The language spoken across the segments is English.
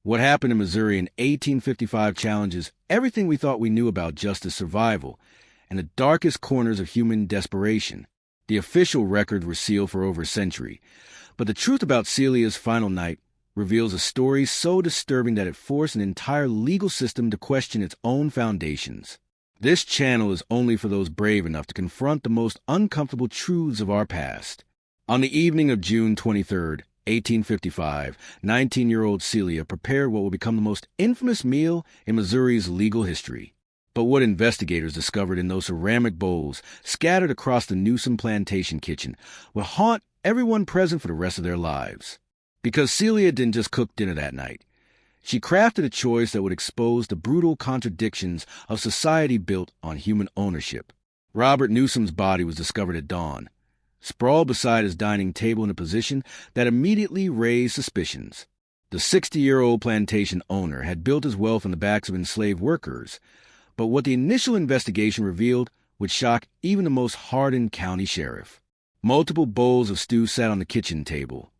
What happened in Missouri in 1855 challenges everything we thought we knew about justice survival and the darkest corners of human desperation. The official records were sealed for over a century, but the truth about Celia's final night reveals a story so disturbing that it forced an entire legal system to question its own foundations. This channel is only for those brave enough to confront the most uncomfortable truths of our past. On the evening of June 23rd, 1855, 19-year-old Celia prepared what would become the most infamous meal in Missouri's legal history. But what investigators discovered in those ceramic bowls scattered across the Newsom plantation kitchen would haunt everyone present for the rest of their lives. Because Celia didn't just cook dinner that night. She crafted a choice that would expose the brutal contradictions of society built on human ownership. Robert Newsom's body was discovered at dawn, sprawled beside his dining table in a position that immediately raised suspicions. The 60-year-old plantation owner had built his wealth on the backs of enslaved workers, but what the initial investigation revealed would shock even the most hardened county sheriff. Multiple bowls of stew sat on the kitchen table,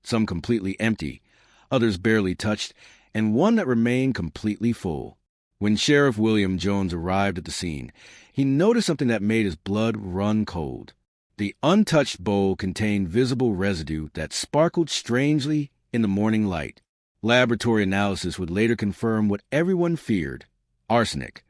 some completely empty, others barely touched, and one that remained completely full. When Sheriff William Jones arrived at the scene, he noticed something that made his blood run cold. The untouched bowl contained visible residue that sparkled strangely in the morning light. Laboratory analysis would later confirm what everyone feared: arsenic,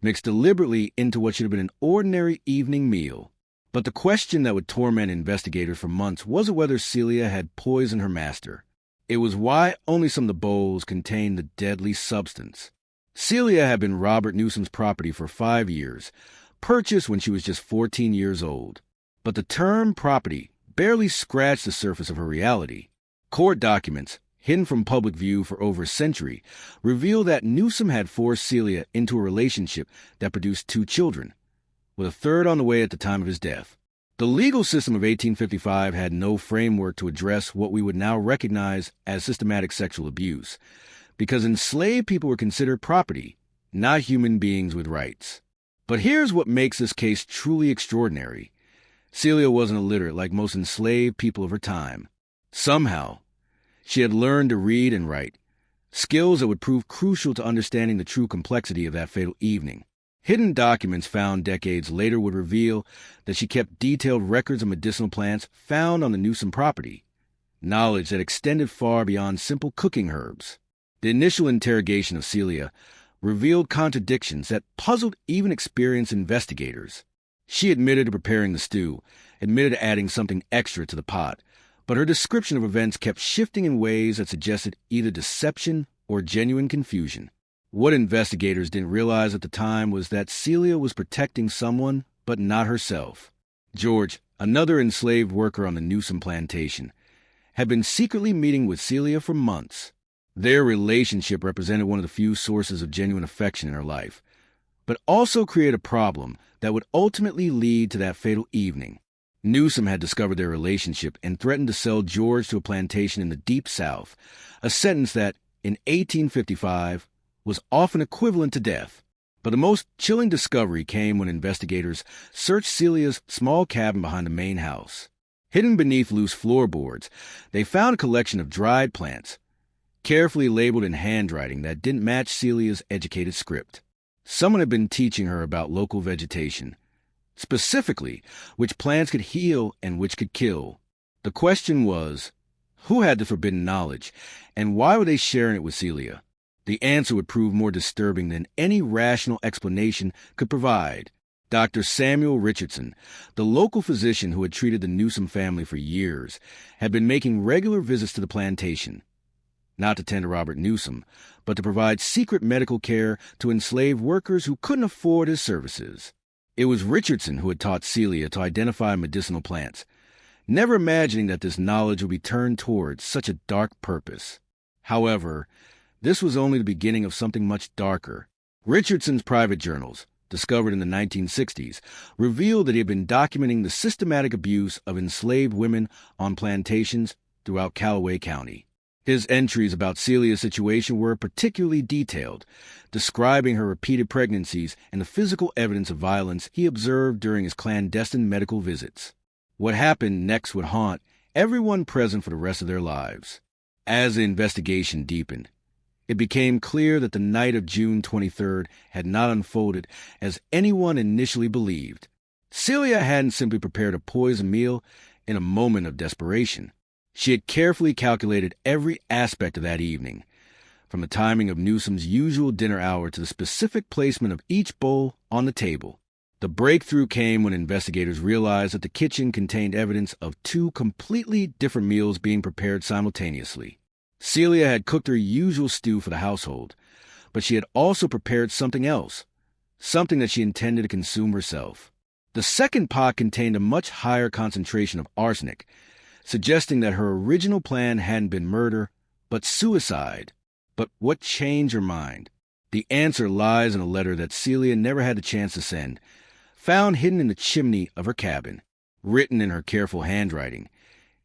mixed deliberately into what should have been an ordinary evening meal. But the question that would torment investigators for months wasn't whether Celia had poisoned her master. It was why only some of the bowls contained the deadly substance. Celia had been Robert Newsom's property for 5 years, purchased when she was just 14 years old. But the term property barely scratched the surface of her reality. Court documents, hidden from public view for over a century, reveal that Newsom had forced Celia into a relationship that produced 2 children, with a third on the way at the time of his death. The legal system of 1855 had no framework to address what we would now recognize as systematic sexual abuse, because enslaved people were considered property, not human beings with rights. But here's what makes this case truly extraordinary. Celia wasn't illiterate like most enslaved people of her time. Somehow, she had learned to read and write, skills that would prove crucial to understanding the true complexity of that fatal evening. Hidden documents found decades later would reveal that she kept detailed records of medicinal plants found on the Newsom property, knowledge that extended far beyond simple cooking herbs. The initial interrogation of Celia revealed contradictions that puzzled even experienced investigators. She admitted to preparing the stew, admitted to adding something extra to the pot, but her description of events kept shifting in ways that suggested either deception or genuine confusion. What investigators didn't realize at the time was that Celia was protecting someone, but not herself. George, another enslaved worker on the Newsom plantation, had been secretly meeting with Celia for months. Their relationship represented one of the few sources of genuine affection in her life, but also created a problem that would ultimately lead to that fatal evening. Newsom had discovered their relationship and threatened to sell George to a plantation in the Deep South, a sentence that, in 1855, was often equivalent to death. But the most chilling discovery came when investigators searched Celia's small cabin behind the main house. Hidden beneath loose floorboards, they found a collection of dried plants, carefully labeled in handwriting that didn't match Celia's educated script. Someone had been teaching her about local vegetation, specifically which plants could heal and which could kill. The question was, who had the forbidden knowledge, and why were they sharing it with Celia? The answer would prove more disturbing than any rational explanation could provide. Dr. Samuel Richardson, the local physician who had treated the Newsom family for years, had been making regular visits to the plantation, not to tend to Robert Newsom, but to provide secret medical care to enslaved workers who couldn't afford his services. It was Richardson who had taught Celia to identify medicinal plants, never imagining that this knowledge would be turned towards such a dark purpose. However, this was only the beginning of something much darker. Richardson's private journals, discovered in the 1960s, revealed that he had been documenting the systematic abuse of enslaved women on plantations throughout Callaway County. His entries about Celia's situation were particularly detailed, describing her repeated pregnancies and the physical evidence of violence he observed during his clandestine medical visits. What happened next would haunt everyone present for the rest of their lives. As the investigation deepened, It became clear that the night of June 23rd had not unfolded as anyone initially believed. Celia hadn't simply prepared a poison meal in a moment of desperation. She had carefully calculated every aspect of that evening, from the timing of Newsom's usual dinner hour to the specific placement of each bowl on the table. The breakthrough came when investigators realized that the kitchen contained evidence of two completely different meals being prepared simultaneously. Celia had cooked her usual stew for the household, but she had also prepared something else, something that she intended to consume herself. The second pot contained a much higher concentration of arsenic, suggesting that her original plan hadn't been murder, but suicide. But what changed her mind? The answer lies in a letter that Celia never had the chance to send, found hidden in the chimney of her cabin. Written in her careful handwriting,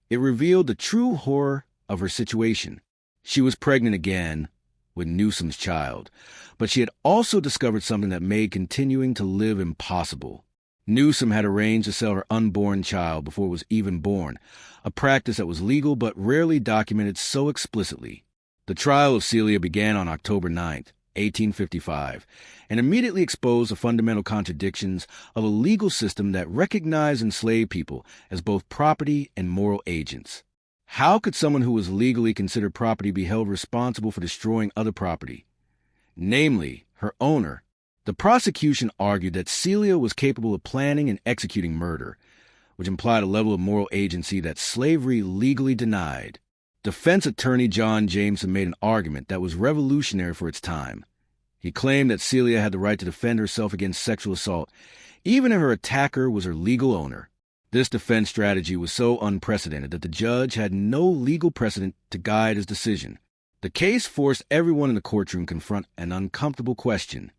it revealed the true horror of her situation. She was pregnant again with Newsom's child, but she had also discovered something that made continuing to live impossible. Newsom had arranged to sell her unborn child before it was even born, a practice that was legal but rarely documented so explicitly. The trial of Celia began on October 9th, 1855, and immediately exposed the fundamental contradictions of a legal system that recognized enslaved people as both property and moral agents. How could someone who was legally considered property be held responsible for destroying other property, namely her owner? The prosecution argued that Celia was capable of planning and executing murder, which implied a level of moral agency that slavery legally denied. Defense attorney John Jameson made an argument that was revolutionary for its time. He claimed that Celia had the right to defend herself against sexual assault, even if her attacker was her legal owner. This defense strategy was so unprecedented that the judge had no legal precedent to guide his decision. The case forced everyone in the courtroom to confront an uncomfortable question.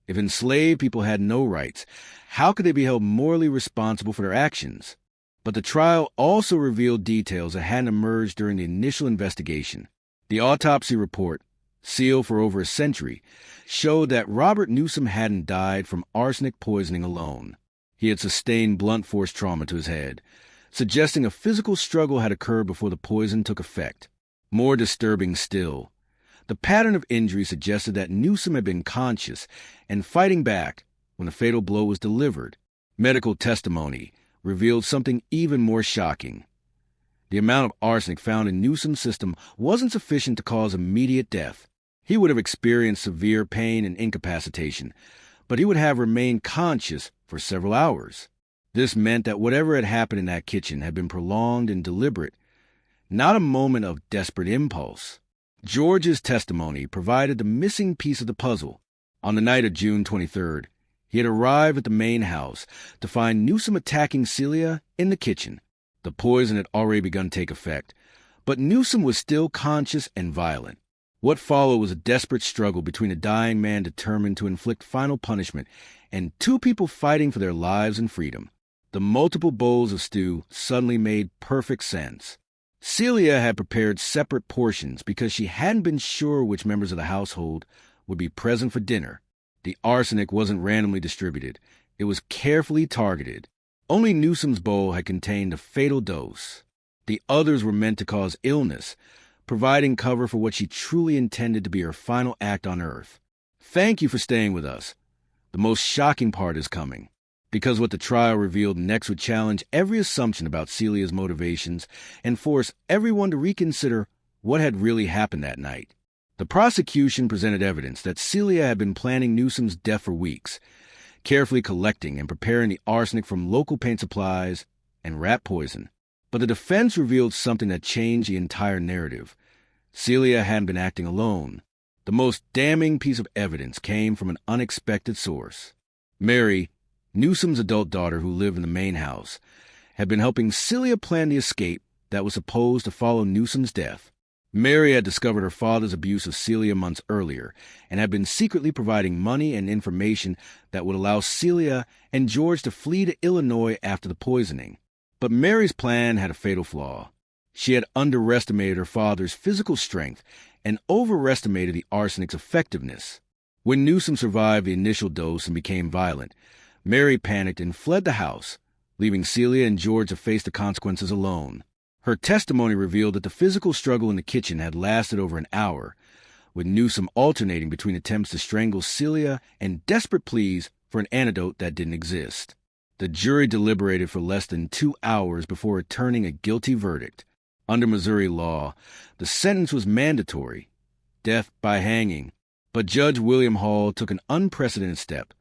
If enslaved people had no rights, how could they be held morally responsible for their actions? But the trial also revealed details that hadn't emerged during the initial investigation. The autopsy report, sealed for over a century, showed that Robert Newsom hadn't died from arsenic poisoning alone. He had sustained blunt force trauma to his head, suggesting a physical struggle had occurred before the poison took effect. More disturbing still, the pattern of injury suggested that Newsom had been conscious and fighting back when the fatal blow was delivered. Medical testimony revealed something even more shocking. The amount of arsenic found in Newsom's system wasn't sufficient to cause immediate death. He would have experienced severe pain and incapacitation, but he would have remained conscious for several hours. This meant that whatever had happened in that kitchen had been prolonged and deliberate, not a moment of desperate impulse. George's testimony provided the missing piece of the puzzle. On the night of June 23rd, he had arrived at the main house to find Newsom attacking Celia in the kitchen. The poison had already begun to take effect, but Newsom was still conscious and violent. What followed was a desperate struggle between a dying man determined to inflict final punishment and two people fighting for their lives and freedom. The multiple bowls of stew suddenly made perfect sense. Celia had prepared separate portions because she hadn't been sure which members of the household would be present for dinner. The arsenic wasn't randomly distributed. It was carefully targeted. Only Newsom's bowl had contained a fatal dose. The others were meant to cause illness, providing cover for what she truly intended to be her final act on Earth. Thank you for staying with us. The most shocking part is coming, because what the trial revealed next would challenge every assumption about Celia's motivations and force everyone to reconsider what had really happened that night. The prosecution presented evidence that Celia had been planning Newsom's death for weeks, carefully collecting and preparing the arsenic from local paint supplies and rat poison. But the defense revealed something that changed the entire narrative. Celia hadn't been acting alone. The most damning piece of evidence came from an unexpected source. Mary, Newsom's adult daughter who lived in the main house, had been helping Celia plan the escape that was supposed to follow Newsom's death. Mary had discovered her father's abuse of Celia months earlier and had been secretly providing money and information that would allow Celia and George to flee to Illinois after the poisoning. But Mary's plan had a fatal flaw. She had underestimated her father's physical strength and overestimated the arsenic's effectiveness. When Newsom survived the initial dose and became violent, Mary panicked and fled the house, leaving Celia and George to face the consequences alone. Her testimony revealed that the physical struggle in the kitchen had lasted over an hour, with Newsom alternating between attempts to strangle Celia and desperate pleas for an antidote that didn't exist. The jury deliberated for less than 2 hours before returning a guilty verdict. Under Missouri law, the sentence was mandatory, death by hanging, but Judge William Hall took an unprecedented step,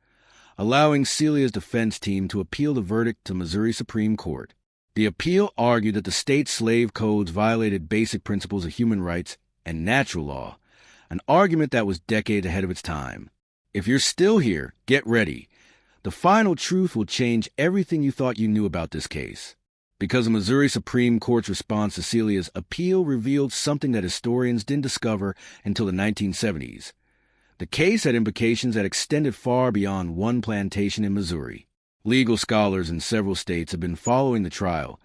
allowing Celia's defense team to appeal the verdict to Missouri Supreme Court. The appeal argued that the state slave codes violated basic principles of human rights and natural law, an argument that was decades ahead of its time. If you're still here, get ready. The final truth will change everything you thought you knew about this case. Because the Missouri Supreme Court's response to Celia's appeal revealed something that historians didn't discover until the 1970s. The case had implications that extended far beyond one plantation in Missouri. Legal scholars in several states have been following the trial,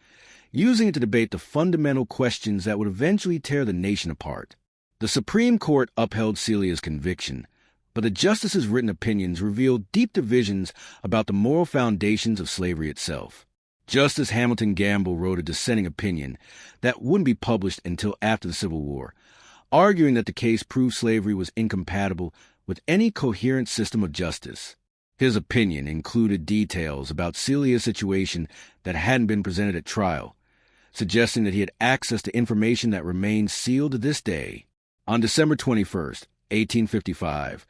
using it to debate the fundamental questions that would eventually tear the nation apart. The Supreme Court upheld Celia's conviction, but the justices' written opinions revealed deep divisions about the moral foundations of slavery itself. Justice Hamilton Gamble wrote a dissenting opinion that wouldn't be published until after the Civil War, arguing that the case proved slavery was incompatible with any coherent system of justice. His opinion included details about Celia's situation that hadn't been presented at trial, suggesting that he had access to information that remains sealed to this day. On December 21st, 1855,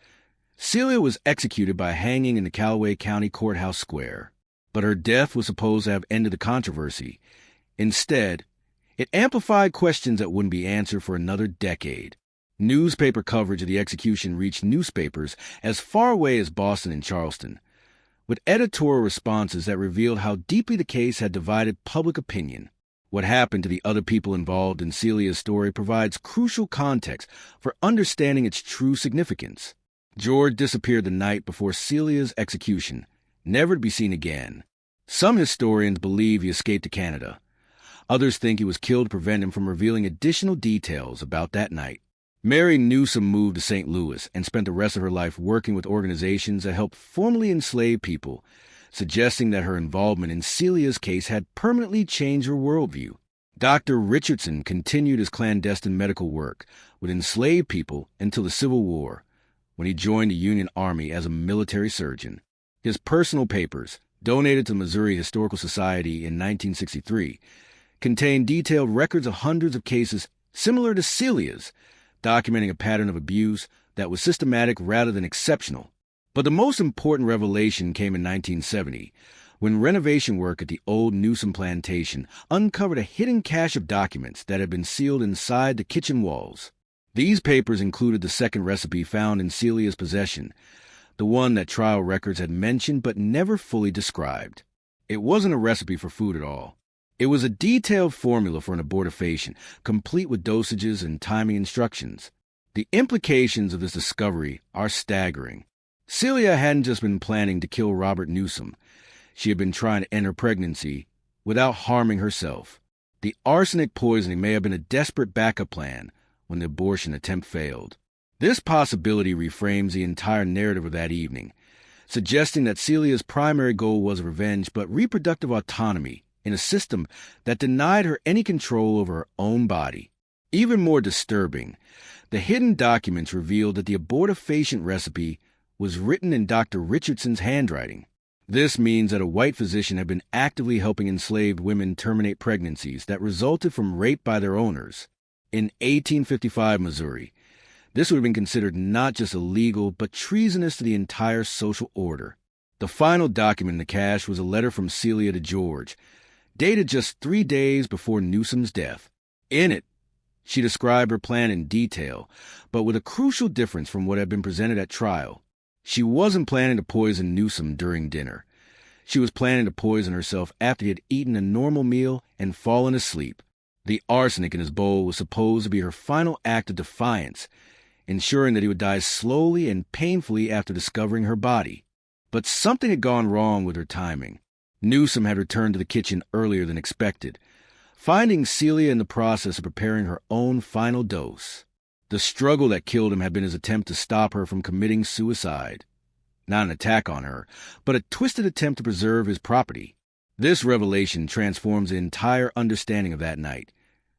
Celia was executed by hanging in the Callaway County Courthouse Square. But her death was supposed to have ended the controversy. Instead, it amplified questions that wouldn't be answered for another decade. Newspaper coverage of the execution reached newspapers as far away as Boston and Charleston, with editorial responses that revealed how deeply the case had divided public opinion. What happened to the other people involved in Celia's story provides crucial context for understanding its true significance. George disappeared the night before Celia's execution, never to be seen again. Some historians believe he escaped to Canada. Others think he was killed to prevent him from revealing additional details about that night. Mary Newsom moved to St. Louis and spent the rest of her life working with organizations that helped formerly enslaved people, suggesting that her involvement in Celia's case had permanently changed her worldview. Dr. Richardson continued his clandestine medical work with enslaved people until the Civil War, when he joined the Union Army as a military surgeon. His personal papers, donated to the Missouri Historical Society in 1963, contain detailed records of hundreds of cases similar to Celia's, documenting a pattern of abuse that was systematic rather than exceptional. But the most important revelation came in 1970, when renovation work at the old Newsom plantation uncovered a hidden cache of documents that had been sealed inside the kitchen walls. These papers included the second recipe found in Celia's possession, the one that trial records had mentioned but never fully described. It wasn't a recipe for food at all. It was a detailed formula for an abortifacient, complete with dosages and timing instructions. The implications of this discovery are staggering. Celia hadn't just been planning to kill Robert Newsom. She had been trying to end her pregnancy without harming herself. The arsenic poisoning may have been a desperate backup plan when the abortion attempt failed. This possibility reframes the entire narrative of that evening, suggesting that Celia's primary goal was revenge but reproductive autonomy in a system that denied her any control over her own body. Even more disturbing, the hidden documents revealed that the abortifacient recipe was written in Dr. Richardson's handwriting. This means that a white physician had been actively helping enslaved women terminate pregnancies that resulted from rape by their owners. In 1855 Missouri, this would have been considered not just illegal, but treasonous to the entire social order. The final document in the cache was a letter from Celia to George, dated just 3 days before Newsom's death. In it, she described her plan in detail, but with a crucial difference from what had been presented at trial. She wasn't planning to poison Newsom during dinner. She was planning to poison herself after he had eaten a normal meal and fallen asleep. The arsenic in his bowl was supposed to be her final act of defiance, ensuring that he would die slowly and painfully after discovering her body. But something had gone wrong with her timing. Newsom had returned to the kitchen earlier than expected, finding Celia in the process of preparing her own final dose. The struggle that killed him had been his attempt to stop her from committing suicide. Not an attack on her, but a twisted attempt to preserve his property. This revelation transforms the entire understanding of that night.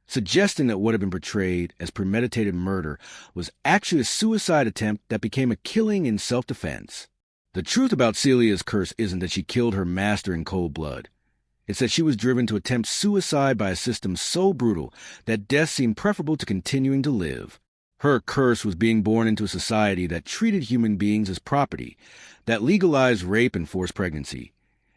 suggesting that what had been portrayed as premeditated murder was actually a suicide attempt that became a killing in self-defense. The truth about Celia's curse isn't that she killed her master in cold blood. It's that she was driven to attempt suicide by a system so brutal that death seemed preferable to continuing to live. Her curse was being born into a society that treated human beings as property, that legalized rape and forced pregnancy,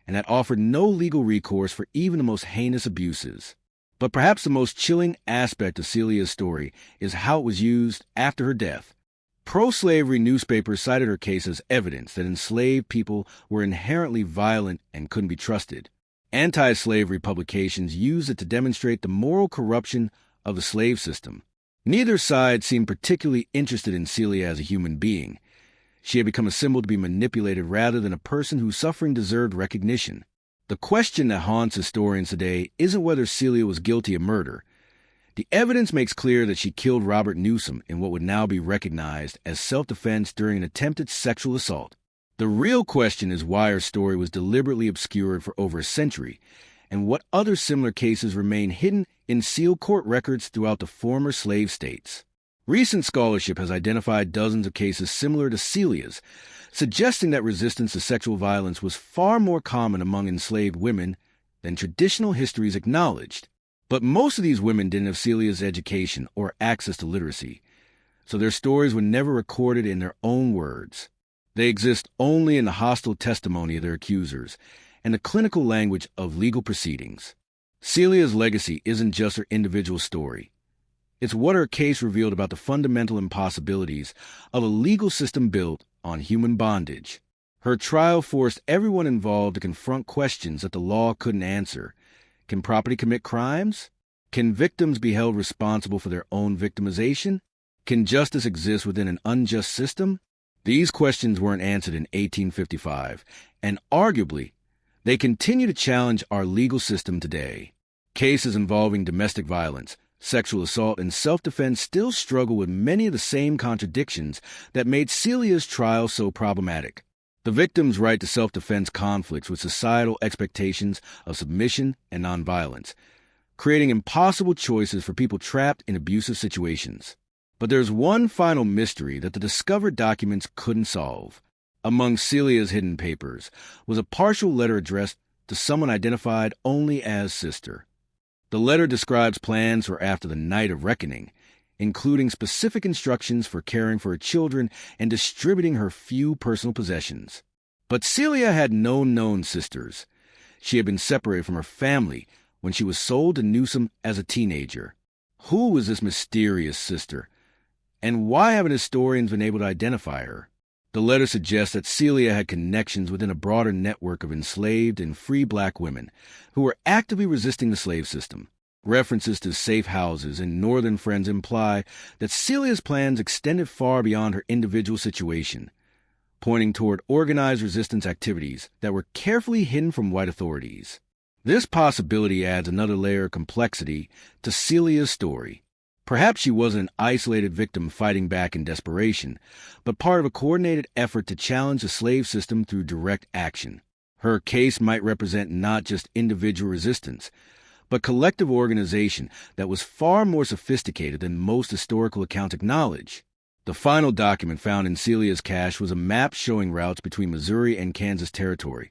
and that offered no legal recourse for even the most heinous abuses. But perhaps the most chilling aspect of Celia's story is how it was used after her death. Pro-slavery newspapers cited her case as evidence that enslaved people were inherently violent and couldn't be trusted. Anti-slavery publications used it to demonstrate the moral corruption of the slave system. Neither side seemed particularly interested in Celia as a human being. She had become a symbol to be manipulated rather than a person whose suffering deserved recognition. The question that haunts historians today isn't whether Celia was guilty of murder. The evidence makes clear that she killed Robert Newsom in what would now be recognized as self-defense during an attempted sexual assault. The real question is why her story was deliberately obscured for over a century, and what other similar cases remain hidden in sealed court records throughout the former slave states. Recent scholarship has identified dozens of cases similar to Celia's, suggesting that resistance to sexual violence was far more common among enslaved women than traditional histories acknowledged. But most of these women didn't have Celia's education or access to literacy, so their stories were never recorded in their own words. They exist only in the hostile testimony of their accusers and the clinical language of legal proceedings. Celia's legacy isn't just her individual story. It's what her case revealed about the fundamental impossibilities of a legal system built on human bondage. Her trial forced everyone involved to confront questions that the law couldn't answer. Can property commit crimes? Can victims be held responsible for their own victimization? Can justice exist within an unjust system? These questions weren't answered in 1855, and arguably, they continue to challenge our legal system today. Cases involving domestic violence, sexual assault, and self-defense still struggle with many of the same contradictions that made Celia's trial so problematic. The victim's right to self-defense conflicts with societal expectations of submission and nonviolence, creating impossible choices for people trapped in abusive situations. But there's one final mystery that the discovered documents couldn't solve. Among Celia's hidden papers was a partial letter addressed to someone identified only as sister. The letter describes plans for after the night of reckoning, including specific instructions for caring for her children and distributing her few personal possessions. But Celia had no known sisters. She had been separated from her family when she was sold to Newsom as a teenager. Who was this mysterious sister? And why haven't historians been able to identify her? The letter suggests that Celia had connections within a broader network of enslaved and free black women who were actively resisting the slave system. References to safe houses and Northern friends imply that Celia's plans extended far beyond her individual situation, pointing toward organized resistance activities that were carefully hidden from white authorities. This possibility adds another layer of complexity to Celia's story. Perhaps she wasn't an isolated victim fighting back in desperation, but part of a coordinated effort to challenge the slave system through direct action. Her case might represent not just individual resistance, but collective organization that was far more sophisticated than most historical accounts acknowledge. The final document found in Celia's cache was a map showing routes between Missouri and Kansas territory,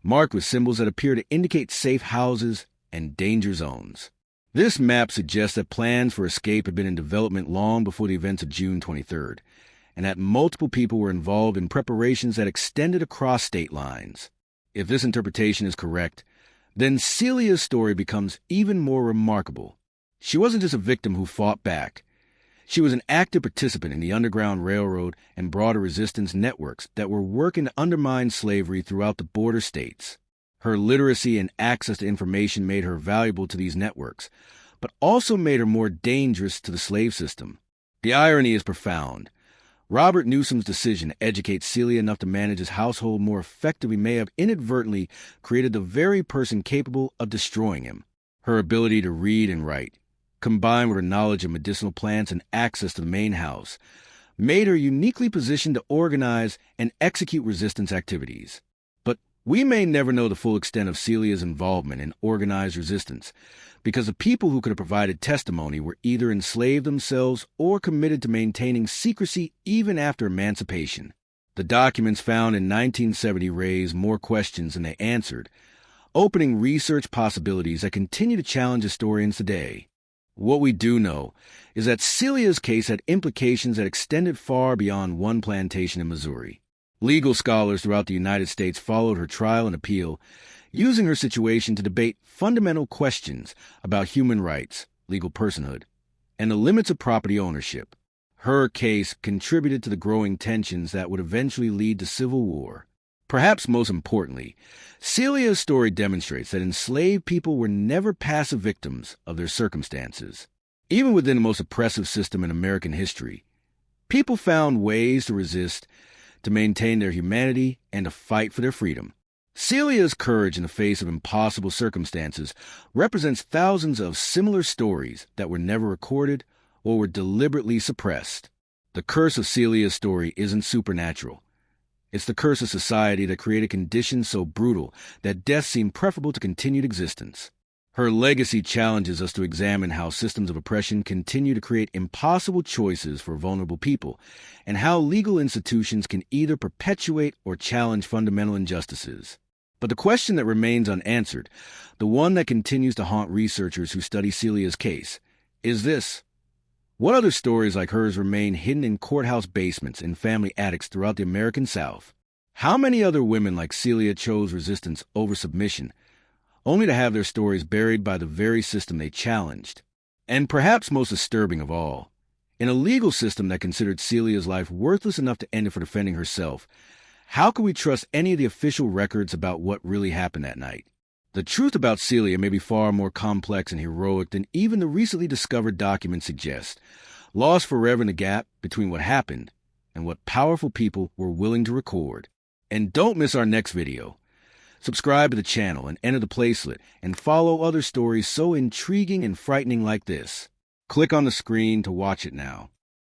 marked with symbols that appear to indicate safe houses and danger zones. This map suggests that plans for escape had been in development long before the events of June 23rd, and that multiple people were involved in preparations that extended across state lines. If this interpretation is correct, then Celia's story becomes even more remarkable. She wasn't just a victim who fought back. She was an active participant in the Underground Railroad and broader resistance networks that were working to undermine slavery throughout the border states. Her literacy and access to information made her valuable to these networks, but also made her more dangerous to the slave system. The irony is profound. Robert Newsom's decision to educate Celia enough to manage his household more effectively may have inadvertently created the very person capable of destroying him. Her ability to read and write, combined with her knowledge of medicinal plants and access to the main house, made her uniquely positioned to organize and execute resistance activities. But We may never know the full extent of Celia's involvement in organized resistance, because the people who could have provided testimony were either enslaved themselves or committed to maintaining secrecy even after emancipation. The documents found in 1970 raised more questions than they answered, opening research possibilities that continue to challenge historians today. What we do know is that Celia's case had implications that extended far beyond one plantation in Missouri. Legal scholars throughout the United States followed her trial and appeal, using her situation to debate fundamental questions about human rights, legal personhood, and the limits of property ownership. Her case contributed to the growing tensions that would eventually lead to civil war. Perhaps most importantly, Celia's story demonstrates that enslaved people were never passive victims of their circumstances. Even within the most oppressive system in American history, people found ways to resist, to maintain their humanity, and to fight for their freedom. Celia's courage in the face of impossible circumstances represents thousands of similar stories that were never recorded or were deliberately suppressed. The curse of Celia's story isn't supernatural. It's the curse of society that created conditions so brutal that death seemed preferable to continued existence. Her legacy challenges us to examine how systems of oppression continue to create impossible choices for vulnerable people, and how legal institutions can either perpetuate or challenge fundamental injustices. But the question that remains unanswered, the one that continues to haunt researchers who study Celia's case, is this. What other stories like hers remain hidden in courthouse basements and family attics throughout the American South? How many other women like Celia chose resistance over submission, only to have their stories buried by the very system they challenged? And perhaps most disturbing of all, in a legal system that considered Celia's life worthless enough to end it for defending herself, how can we trust any of the official records about what really happened that night? The truth about Celia may be far more complex and heroic than even the recently discovered documents suggest, lost forever in the gap between what happened and what powerful people were willing to record. And don't miss our next video. Subscribe to the channel and enter the placelet and follow other stories so intriguing and frightening like this. Click on the screen to watch it now.